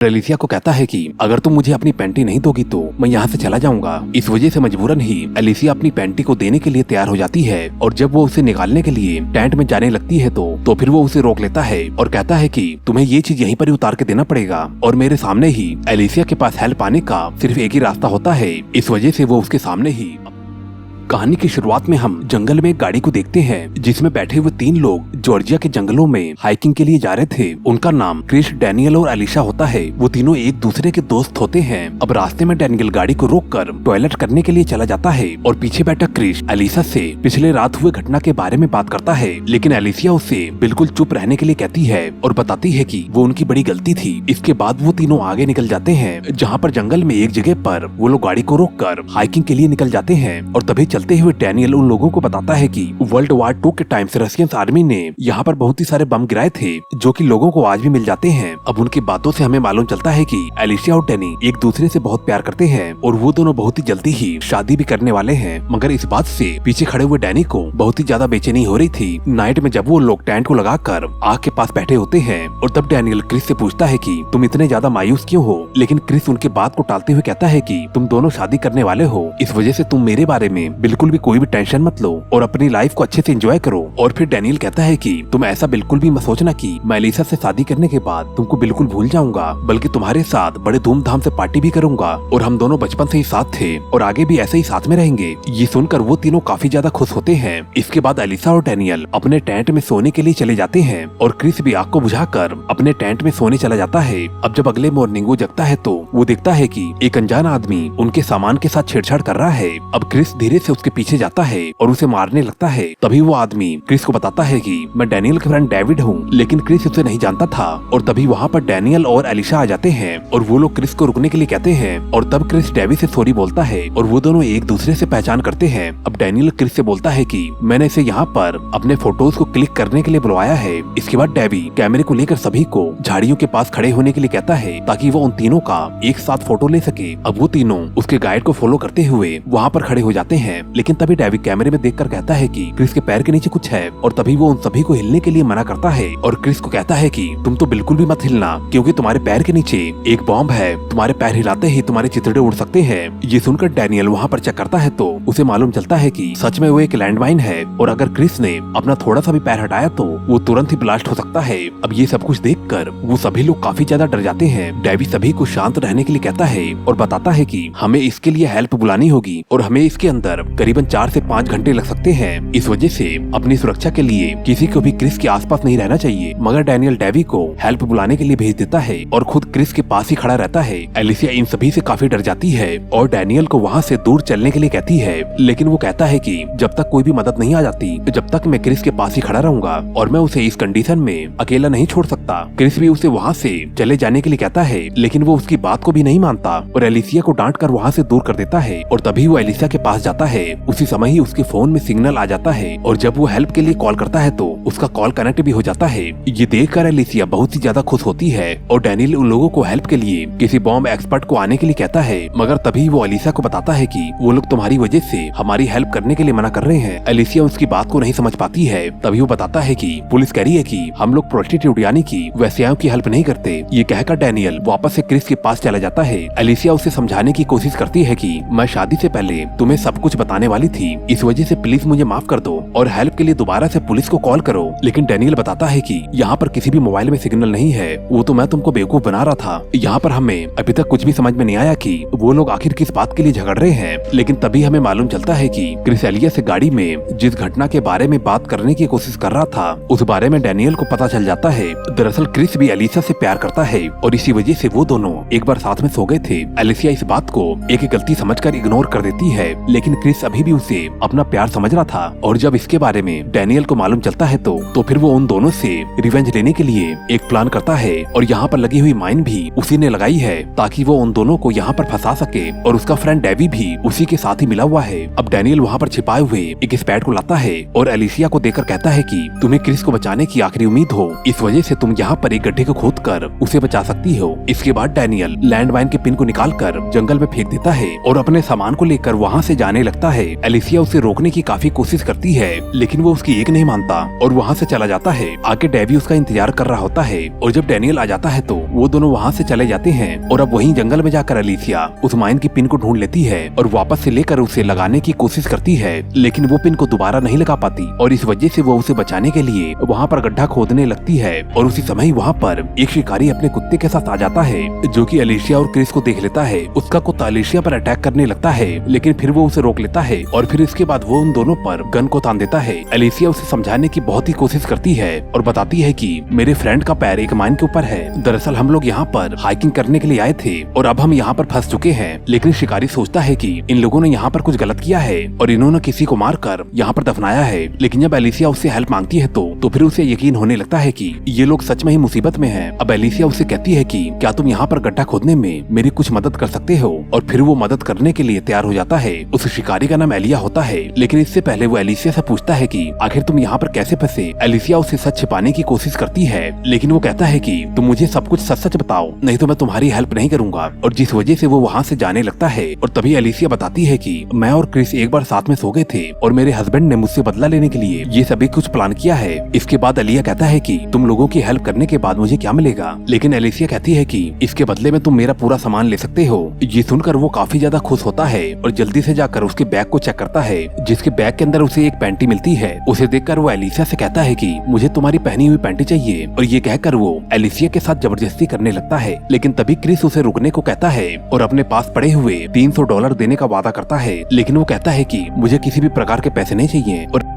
Alicia को कहता है कि अगर तुम मुझे अपनी पैंटी नहीं दोगी तो मैं यहाँ से चला जाऊंगा। इस वजह से मजबूरन ही एलिसिया अपनी पैंटी को देने के लिए तैयार हो जाती है और जब वो उसे निकालने के लिए टेंट में जाने लगती है तो फिर वो उसे रोक लेता है और कहता है कि तुम्हें ये चीज यहीं पर ही उतार के देना पड़ेगा। और मेरे सामने ही एलिसिया के पास हेल्प पाने का सिर्फ एक ही रास्ता होता है। इस वजह से वो उसके सामने ही। कहानी की शुरुआत में हम जंगल में एक गाड़ी को देखते हैं जिसमें बैठे हुए 3 लोग जॉर्जिया के जंगलों में हाइकिंग के लिए जा रहे थे। उनका नाम क्रिस, डैनियल और अलीशा होता है। वो तीनों एक दूसरे के दोस्त होते हैं। अब रास्ते में डैनियल गाड़ी को रोककर टॉयलेट करने के लिए चला जाता है और पीछे बैठा क्रिस अलीशा से पिछले रात हुए घटना के बारे में बात करता है, लेकिन अलीशा उसे बिल्कुल चुप रहने के लिए कहती है और बताती है कि वो उनकी बड़ी गलती थी। इसके बाद वो तीनों आगे निकल जाते हैं जहाँ पर जंगल में एक जगह पर वो लोग गाड़ी को रोककर हाइकिंग के लिए निकल जाते हैं। और तभी चलते हुए डैनियल उन लोगों को बताता है कि वर्ल्ड वार 2 के टाइम से रशियन आर्मी ने यहाँ पर बहुत ही सारे बम गिराए थे जो कि लोगों को आज भी मिल जाते हैं। अब उनकी बातों से हमें मालूम चलता है कि एलिसिया और डैनी एक दूसरे से बहुत प्यार करते हैं और वो दोनों बहुत ही जल्दी ही शादी भी करने वाले हैं। मगर इस बात से पीछे खड़े हुए डैनी को बहुत ही ज्यादा बेचैनी हो रही थी। नाइट में जब वो लोग टेंट को लगाकर आग के पास बैठे होते हैं और तब डैनियल क्रिस से पूछता है कि तुम इतने ज्यादा मायूस क्यों हो, लेकिन क्रिस उनके बात को टालते हुए कहता है कि तुम दोनों शादी करने वाले हो, इस वजह से तुम मेरे बारे में बिल्कुल भी कोई भी टेंशन मत लो और अपनी लाइफ को अच्छे से एंजॉय करो। और फिर डैनियल कहता है कि तुम ऐसा बिल्कुल भी मत सोचना कि मैं एलिसा से शादी करने के बाद तुमको बिल्कुल भूल जाऊंगा, बल्कि तुम्हारे साथ बड़े धूमधाम से पार्टी भी करूंगा और हम दोनों बचपन से ही साथ थे और आगे भी ऐसे ही साथ में रहेंगे। ये सुनकर वो तीनों काफी ज्यादा खुश होते हैं। इसके बाद एलिसा और डैनियल अपने टेंट में सोने के लिए चले जाते हैं और क्रिस भी आग को बुझाकर अपने टेंट में सोने चला जाता है। अब जब अगले मॉर्निंग वो जगता है तो वो देखता है कि एक अनजान आदमी उनके सामान के साथ छेड़छाड़ कर रहा है। अब क्रिस धीरे से उसके पीछे जाता है और उसे मारने लगता है। तभी वो आदमी क्रिस को बताता है कि मैं डैनियल का फ्रेंड डेविड हूँ, लेकिन क्रिस उसे नहीं जानता था। और तभी वहाँ पर डैनियल और एलिशा आ जाते हैं और वो लोग क्रिस को रुकने के लिए कहते हैं और तब क्रिस डेविड से सॉरी बोलता है और वो दोनों एक दूसरे से पहचान करते हैं। अब डैनियल क्रिस से बोलता है कि मैंने इसे यहाँ पर अपने फोटोज को क्लिक करने के लिए बुलवाया है। इसके बाद डेवी कैमरे को लेकर सभी को झाड़ियों के पास खड़े होने के लिए कहता है ताकि वो उन तीनों का एक साथ फोटो ले सके। अब वो तीनों उसके गाइड को फॉलो करते हुए वहाँ पर खड़े हो जाते हैं, लेकिन तभी डेवी कैमरे में देखकर कहता है कि क्रिस के पैर के नीचे कुछ है और तभी वो उन सभी को हिलने के लिए मना करता है और क्रिस को कहता है कि तुम तो बिल्कुल भी मत हिलना क्योंकि तुम्हारे पैर के नीचे एक बॉम्ब है, तुम्हारे पैर हिलाते ही तुम्हारे चिथड़े उड़ सकते हैं। ये सुनकर डैनियल वहाँ पर चेक करता है तो उसे मालूम चलता है कि सच में वो एक लैंडमाइन है और अगर क्रिस ने अपना थोड़ा सा भी पैर हटाया तो वो तुरंत ही ब्लास्ट हो सकता है। अब ये सब कुछ देखकर वो सभी लोग काफी ज्यादा डर जाते हैं। डेवी सभी को शांत रहने के लिए कहता है और बताता है कि हमें इसके लिए हेल्प बुलानी होगी और हमें इसके अंदर करीबन 4 से 5 घंटे लग सकते हैं। इस वजह से अपनी सुरक्षा के लिए किसी को भी क्रिस के आसपास नहीं रहना चाहिए। मगर डैनियल डेवी को हेल्प बुलाने के लिए भेज देता है और खुद क्रिस के पास ही खड़ा रहता है। एलिसिया इन सभी से काफी डर जाती है और डैनियल को वहाँ से दूर चलने के लिए कहती है, लेकिन वो कहता है कि जब तक कोई भी मदद नहीं आ जाती जब तक मैं क्रिस के पास ही खड़ा रहूंगा और मैं उसे इस कंडीशन में अकेला नहीं छोड़ सकता। क्रिस भी उसे वहाँ से चले जाने के लिए कहता है, लेकिन वो उसकी बात को भी नहीं मानता और एलिसिया को डांट कर वहाँ से दूर कर देता है। और तभी वो एलिसिया के पास जाता है। उसी समय ही उसके फोन में सिग्नल आ जाता है और जब वो हेल्प के लिए कॉल करता है तो उसका कॉल कनेक्ट भी हो जाता है। ये देखकर एलिसिया बहुत ही ज्यादा खुश होती है और डैनियल उन लोगों को हेल्प के लिए किसी बॉम्ब एक्सपर्ट को आने के लिए कहता है। मगर तभी वो एलिसिया को बताता है कि वो लोग तुम्हारी वजह से हमारी हेल्प करने के लिए मना कर रहे हैं। एलिसिया उसकी बात को नहीं समझ पाती है। तभी वो बताता है कि पुलिस कह रही है कि हम लोग प्रोस्टिट्यूट यानी कि वैश्याओं की हेल्प नहीं करते। ये कहकर डैनियल वापस से क्रिस के पास चला जाता है। एलिसिया उसे समझाने की कोशिश करती है कि मैं शादी से पहले तुम्हें सब कुछ बताने वाली थी, इस वजह से प्लीज मुझे माफ कर दो और हेल्प के लिए दोबारा से पुलिस को कॉल करो। लेकिन डैनियल बताता है कि यहाँ पर किसी भी मोबाइल में सिग्नल नहीं है, वो तो मैं तुमको बेवकूफ बना रहा था। यहाँ पर हमें अभी तक कुछ भी समझ में नहीं आया कि वो लोग आखिर किस बात के लिए झगड़ रहे हैं। लेकिन तभी हमें मालूम चलता है कि क्रिस एलिया से गाड़ी में जिस घटना के बारे में बात करने की कोशिश कर रहा था उस बारे में डैनियल को पता चल जाता है। दरअसल क्रिस भी एलिसा से प्यार करता है और इसी वजह से वो दोनों एक बार साथ में सो गए थे। एलिसिया इस बात को एक गलती समझकर इग्नोर कर देती है, लेकिन क्रिस अभी भी उसे अपना प्यार समझ रहा था। और जब इसके बारे में डैनियल को मालूम चलता है तो फिर वो उन दोनों से रिवेंज लेने के लिए एक प्लान करता है और यहाँ पर लगी हुई माइन भी उसी ने लगाई है ताकि वो उन दोनों को यहाँ पर फंसा सके और उसका फ्रेंड डेवी भी उसी के साथ ही मिला हुआ है। अब डैनियल वहाँ पर छिपाए हुए एक स्पैड को लाता है और एलिसिया को देकर कहता है कि तुम्हें क्रिस को बचाने की आखिरी उम्मीद हो, इस वजह से तुम यहाँ पर एक गड्ढे को खोद कर उसे बचा सकती हो। इसके बाद डैनियल लैंडमाइन के पिन को निकाल कर जंगल में फेंक देता है और अपने सामान को लेकर वहाँ से जाने लगता है। एलिसिया उसे रोकने की काफी कोशिश करती है, लेकिन वो उसकी एक नहीं मानता और वहाँ से चला जाता है। आगे डेवी उसका इंतजार कर रहा होता है और जब डैनियल आ जाता है तो वो दोनों वहाँ से चले जाते हैं। और अब वहीं जंगल में जाकर एलिसिया उस माइन की पिन को ढूंढ लेती है और वापस से लेकर उसे लगाने की कोशिश करती है, लेकिन वो पिन को दोबारा नहीं लगा पाती और इस वजह से वो उसे बचाने के लिए वहाँ पर गड्ढा खोदने लगती है। और उसी समय वहाँ पर एक शिकारी अपने कुत्ते के साथ आ जाता है, जो कि एलिसिया और क्रिस को देख लेता है। उसका कुत्ता एलिसिया पर अटैक करने लगता है, लेकिन फिर वो उसे रोक लेता है और फिर इसके बाद वो उन दोनों पर गन को तान देता है। एलिसिया उसे समझाने की बहुत ही कोशिश करती है और बताती है कि मेरे फ्रेंड का पैर एक माइन के ऊपर है। दरअसल हम लोग यहाँ पर हाइकिंग करने के लिए आए थे और अब हम यहाँ पर फंस चुके हैं। लेकिन शिकारी सोचता है कि इन लोगों ने यहाँ पर कुछ गलत किया है और इन्होंने किसी को मारकर यहाँ पर दफनाया है। लेकिन जब एलिसिया उससे हेल्प मांगती है तो फिर उसे यकीन होने लगता है कि ये लोग सच में ही मुसीबत में हैं। अब एलिसिया उसे कहती है कि क्या तुम यहाँ पर गड्ढा खोदने में मेरी कुछ मदद कर सकते हो, और फिर वो मदद करने के लिए तैयार हो जाता है। उस शिकारी का नाम एलिया होता है, लेकिन इससे पहले वो एलिसिया से पूछता है कि आखिर तुम यहाँ पर कैसे फंसे। एलिसिया उसे सच छिपाने की कोशिश करती है, लेकिन वो कहता है कि तुम मुझे सब कुछ सच सच बताओ, नहीं तो मैं तुम्हारी हेल्प नहीं करूंगा। और जिस वजह से वो वहाँ से जाने लगता है। और तभी एलिसिया बताती है कि मैं और क्रिस एक बार साथ में सो गए थे और मेरे हस्बैंड ने मुझसे बदला लेने के लिए ये सभी कुछ प्लान किया है। इसके बाद एलिया कहता है कि तुम लोगों की हेल्प करने के बाद मुझे क्या मिलेगा, लेकिन एलिसिया कहती है कि इसके बदले में तुम मेरा पूरा सामान ले सकते हो। ये सुनकर वो काफी ज्यादा खुश होता है और जल्दी से जाकर उसके बैग को चेक करता है, जिसके बैग के अंदर उसे एक पैंटी मिलती है। उसे देखकर वो एलिसिया से कहता है कि मुझे तुम्हारी पहनी हुई पैंटी चाहिए, और ये कहकर वो एलिसिया के साथ जबरदस्ती करने लगता है। लेकिन तभी क्रिस उसे रुकने को कहता है और अपने पास पड़े हुए $300 देने का वादा करता है, लेकिन वो कहता है कि मुझे किसी भी प्रकार के पैसे नहीं चाहिए और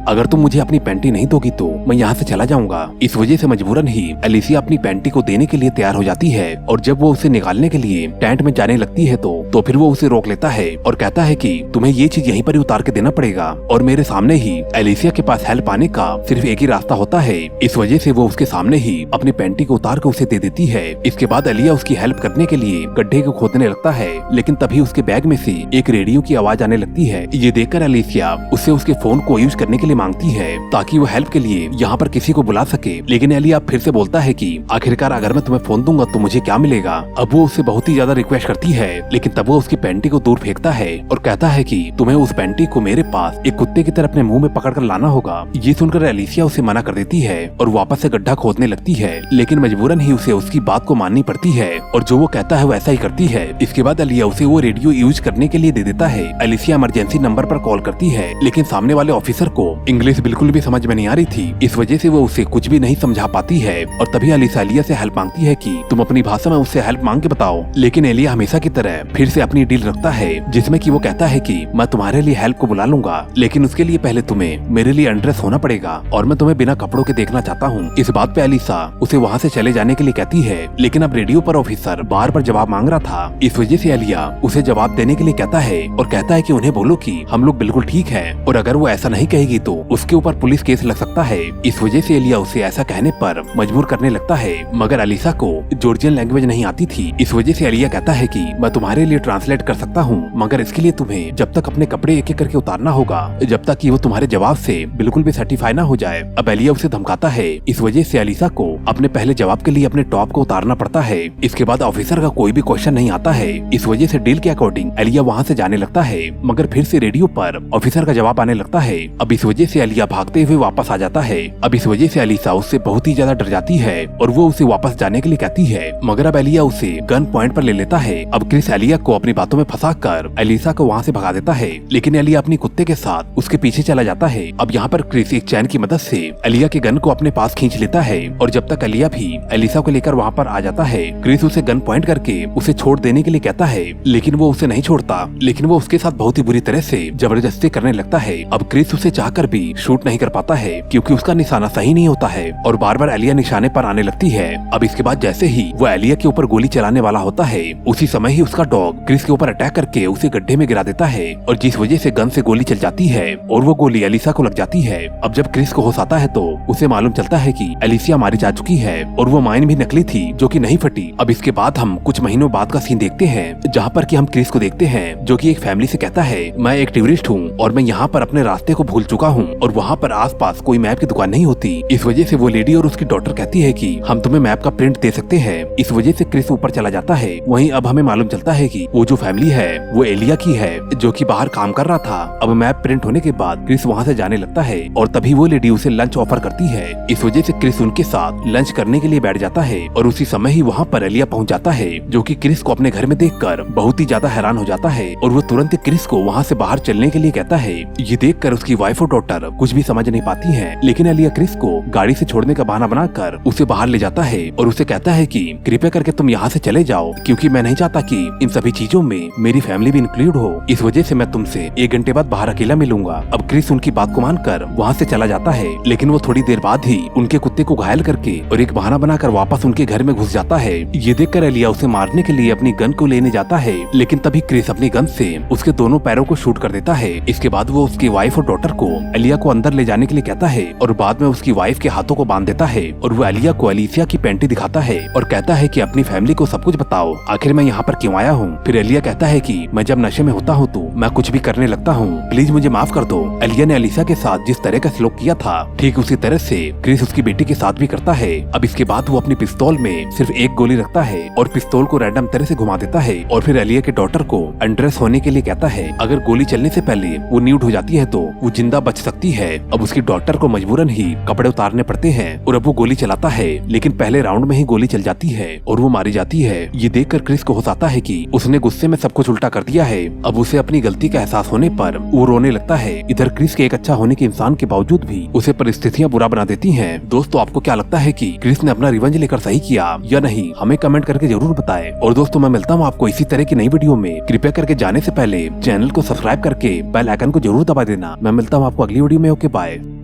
अगर तुम मुझे अपनी पैंटी नहीं दोगी तो मैं यहाँ से चला जाऊंगा। इस वजह से मजबूरन ही एलिसिया अपनी पैंटी को देने के लिए तैयार हो जाती है और जब वो उसे निकालने के लिए टेंट में जाने लगती है तो फिर वो उसे रोक लेता है और कहता है कि तुम्हें ये चीज यहीं पर ही उतार के देना पड़ेगा। और मेरे सामने ही एलिसिया के पास हेल्प पाने का सिर्फ एक ही रास्ता होता है। इस वजह से वो उसके सामने ही अपनी पैंटी को उतार कर उसे दे देती है। इसके बाद एलिया उसकी हेल्प करने के लिए गड्ढे को खोदने लगता है, लेकिन तभी उसके बैग में से एक रेडियो की आवाज आने लगती है। ये देखकर एलिसिया उससे उसके फोन को यूज करने के लिए मांगती है ताकि वो हेल्प के लिए यहाँ पर किसी को बुला सके। लेकिन एलिया फिर से बोलता है कि आखिरकार अगर मैं तुम्हें फोन दूंगा तो मुझे क्या मिलेगा। अब वो उससे बहुत ही ज्यादा रिक्वेस्ट करती है, लेकिन तब वो उसकी पैंटी को दूर फेंकता है और कहता है कि तुम्हें उस पैंटी को मेरे पास एक कुत्ते की तरह अपने मुंह में पकड़ कर लाना होगा। ये सुनकर एलिसिया उसे मना कर देती है और वापस से गड्ढा खोदने लगती है, लेकिन मजबूरन ही उसे उसकी बात को माननी पड़ती है और जो वो कहता है वैसा ही करती है। इसके बाद एलिया उसे वो रेडियो यूज करने के लिए दे देता है। एलिसिया इमरजेंसी नंबर पर कॉल करती है, लेकिन सामने वाले ऑफिसर को इंग्लिश बिल्कुल भी समझ में नहीं आ रही थी। इस वजह से वो उसे कुछ भी नहीं समझा पाती है और तभी एलिया से हेल्प मांगती है कि तुम अपनी भाषा में उससे हेल्प मांग के बताओ। लेकिन एलिया हमेशा की तरह फिर से अपनी डील रखता है, जिसमें कि वो कहता है कि मैं तुम्हारे लिए हेल्प को बुला लूंगा, लेकिन उसके लिए पहले तुम्हें मेरे लिए अनड्रेस होना पड़ेगा और मैं तुम्हें बिना कपड़ों के देखना चाहता हूँ। इस बात पे एलिसा उसे वहाँ से चले जाने के लिए कहती है, लेकिन अब रेडियो पर ऑफिसर बार बार जवाब मांग रहा था। इस वजह से एलिया उसे जवाब देने के लिए कहता है और कहता है कि उन्हें बोलो कि हम लोग बिल्कुल ठीक है, और अगर वो ऐसा नहीं कहेगी तो उसके ऊपर पुलिस केस लग सकता है। इस वजह से एलिया उसे ऐसा कहने पर मजबूर करने लगता है, मगर एलिसा को जॉर्जियन लैंग्वेज नहीं आती थी। इस वजह से एलिया कहता है कि मैं तुम्हारे लिए ट्रांसलेट कर सकता हूँ, मगर इसके लिए तुम्हें जब तक अपने कपड़े एक एक करके उतारना होगा जब तक कि वो तुम्हारे जवाब से बिल्कुल भी सर्टिफाई ना हो जाए। अब एलिया उसे धमकाता है। इस वजह से एलिसा को अपने पहले जवाब के लिए अपने टॉप को उतारना पड़ता है। इसके बाद ऑफिसर का कोई भी क्वेश्चन नहीं आता है। इस वजह से डील के अकॉर्डिंग एलिया वहाँ से जाने लगता है, मगर फिर से रेडियो पर ऑफिसर का जवाब आने लगता है। अब इस वजह से एलिया भागते हुए वापस आ जाता है। अब इस वजह से एलिसा उससे बहुत ही ज्यादा डर जाती है और वो उसे वापस जाने के लिए कहती है, मगर अब एलिया उसे गन पॉइंट पर ले लेता है। अब क्रिस एलिया को अपनी बातों में फंसाकर एलिसा को वहाँ से भगा देता है, लेकिन एलिया अपनी कुत्ते के साथ उसके पीछे चला जाता है। अब यहाँ पर क्रिस एक चैन की मदद से एलिया के गन को अपने पास खींच लेता है और जब तक एलिया भी एलिसा को लेकर वहाँ पर आ जाता है, क्रिस उसे गन पॉइंट करके उसे छोड़ देने के लिए कहता है, लेकिन वो उसे नहीं छोड़ता, लेकिन वो उसके साथ बहुत ही बुरी तरह से जबरदस्ती करने लगता है। अब क्रिस उसे चाहकर भी शूट नहीं कर पाता है क्योंकि उसका निशाना सही नहीं होता है और बार बार एलिया निशाने पर आने लगती है। अब इसके बाद जैसे ही वो एलिया के ऊपर गोली चलाने वाला होता है, उसी समय ही उसका डॉग क्रिस के ऊपर अटैक करके उसे गड्ढे में गिरा देता है और जिस वजह से गन से गोली चल जाती है और वो गोली एलिसा को लग जाती है। अब जब क्रिस को होश आता है तो उसे मालूम चलता है कि एलिसिया मारी जा चुकी है और वो माइन भी नकली थी जो कि नहीं फटी। अब इसके बाद हम कुछ महीनों बाद का सीन देखते हैं जहाँ पर कि हम क्रिस को देखते हैं जो कि एक फैमिली से कहता है, मैं एक टूरिस्ट हूँ और मैं यहाँ पर अपने रास्ते को भूल चुका हूँ और वहाँ पर आसपास कोई मैप की दुकान नहीं होती। इस वजह से वो लेडी और उसकी डॉटर कहती है कि हम तुम्हें मैप का प्रिंट दे सकते हैं। इस वजह से क्रिस ऊपर चला जाता है। वहीं अब हमें मालूम चलता है कि वो जो फैमिली है वो एलिया की है, जो कि बाहर काम कर रहा था। अब मैप प्रिंट होने के बाद क्रिस वहाँ से जाने लगता है और तभी वो लेडी उसे लंच ऑफर करती है। इस वजह से क्रिस उनके साथ लंच करने के लिए बैठ जाता है और उसी समय ही वहाँ पर एलिया पहुँच जाता है, जो कि क्रिस को अपने घर में देखकर बहुत ही ज्यादा हैरान हो जाता है और वो तुरंत क्रिस को वहाँ से बाहर चलने के लिए कहता है। ये देखकर उसकी वाइफ और डॉटर कुछ भी समझ नहीं पाती है, लेकिन एलिया क्रिस को गाड़ी से छोड़ने का बहाना बनाकर उसे बाहर ले जाता है और उसे कहता है कि कृपया करके तुम यहाँ से चले जाओ, क्योंकि मैं नहीं चाहता कि इन सभी चीजों में मेरी फैमिली भी इंक्लूड हो। इस वजह से मैं तुमसे 1 घंटे बाद बाहर अकेला मिलूंगा। अब क्रिस उनकी बात को मानकर वहाँ से चला जाता है, लेकिन वो थोड़ी देर बाद ही उनके कुत्ते को घायल करके और एक बहाना बनाकर वापस उनके घर में घुस जाता है। ये देखकर एलिया उसे मारने के लिए अपनी गन को लेने जाता है, लेकिन तभी क्रिस अपनी गन से उसके दोनों पैरों को शूट कर देता है। इसके बाद वो उसकी वाइफ और डॉटर को एलिया को अंदर ले जाने के लिए कहता है और बाद में उसकी वाइफ के हाथों को बांध देता है और वो एलिया को एलिसिया की पैंटी दिखाता है और कहता है कि अपनी फैमिली को सब कुछ बताओ, आखिर मैं यहाँ पर क्यों आया हूँ। फिर एलिया कहता है कि मैं जब नशे में होता हूँ तो मैं कुछ भी करने लगता हूँ, प्लीज मुझे माफ कर दो। एलिया ने एलिसिया के साथ जिस तरह का सलूक किया था ठीक उसी तरह से क्रिस उसकी बेटी के साथ भी करता है। अब इसके बाद वो अपनी पिस्तौल में सिर्फ एक गोली रखता है और पिस्तौल को रैंडम तरह से घुमा देता है और फिर एलिया के डॉटर को अनड्रेस होने के लिए कहता है। अगर गोली चलने से पहले वो न्यूड हो जाती है तो वो जिंदा बच सकती है। अब उसकी डॉटर को मजबूरन ही कपड़े उतारने पड़ते हैं और अब वो गोली चलाता है, लेकिन पहले राउंड में ही गोली चल जाती है और वो मारी जाती है। ये देखकर क्रिस को होश आता है कि उसने गुस्से में सब कुछ उल्टा कर दिया है। अब उसे अपनी गलती का एहसास होने पर वो रोने लगता है। इधर क्रिस के एक अच्छा होने के इंसान के बावजूद भी उसे परिस्थितियाँ बुरा बना देती हैं। दोस्तों, आपको क्या लगता है कि क्रिस ने अपना रिवेंज लेकर सही किया या नहीं, हमें कमेंट करके जरूर बताएं। और दोस्तों, मैं मिलता हूँ आपको इसी तरह की नई वीडियो में। कृपया करके जाने से पहले चैनल को सब्सक्राइब करके बेल आइकन को जरूर दबा देना। मैं मिलता हूँ आपको अगली वीडियो में। Okay, bye.